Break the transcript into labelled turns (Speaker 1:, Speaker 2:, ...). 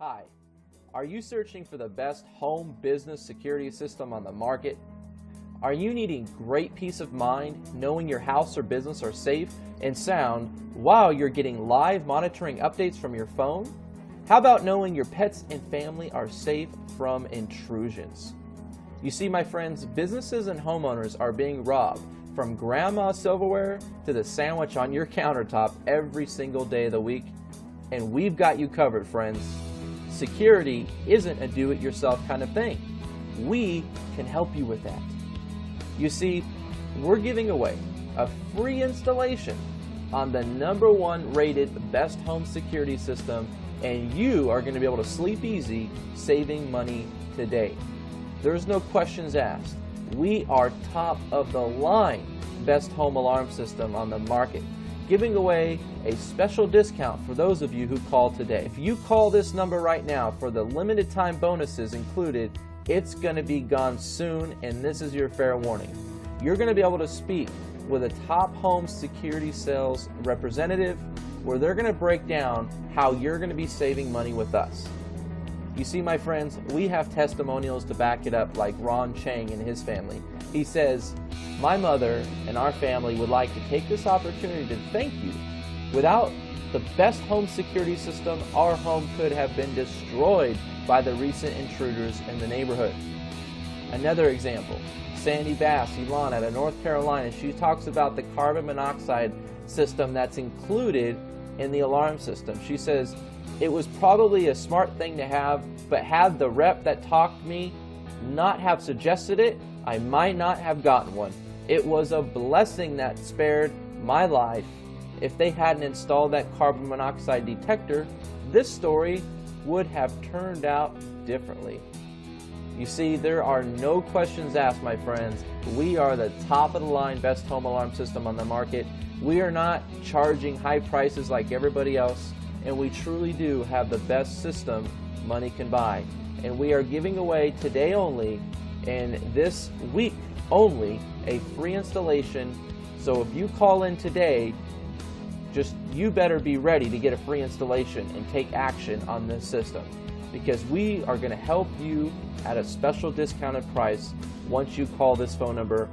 Speaker 1: Hi, are you searching for the best home business security system on the market? Are you needing great peace of mind knowing your house or business are safe and sound while you're getting live monitoring updates from your phone? How about knowing your pets and family are safe from intrusions? You see, my friends, businesses and homeowners are being robbed from grandma's silverware to the sandwich on your countertop every single day of the week, and we've got you covered, friends. Security isn't a do-it-yourself kind of thing. We can help you with that. You see, we're giving away a free installation on the #1 rated best home security system, and you are going to be able to sleep easy saving money today. There's no questions asked. We are top of the line best home alarm system on the market, giving away a special discount for those of you who call today. If you call this number right now for the limited time bonuses included, it's going to be gone soon, and this is your fair warning. You're going to be able to speak with a top home security sales representative where they're going to break down how you're going to be saving money with us. You see, my friends, we have testimonials to back it up, like Ron Chang and his family. He says, "My mother and our family would like to take this opportunity to thank you. Without the best home security system, our home could have been destroyed by the recent intruders in the neighborhood." Another example, Sandy Bass, Elon out of North Carolina, she talks about the carbon monoxide system that's included in the alarm system. She says, "It was probably a smart thing to have, but had the rep that talked to me not have suggested it, I might not have gotten one. It was a blessing that spared my life. If they hadn't installed that carbon monoxide detector, this story would have turned out differently." You see, there are no questions asked, my friends. We are the top of the line best home alarm system on the market. We are not charging high prices like everybody else, and we truly do have the best system money can buy. And we are giving away today only, and this week only, a free installation. So if you call in today, you better be ready to get a free installation and take action on this system, because we are going to help you at a special discounted price once you call this phone number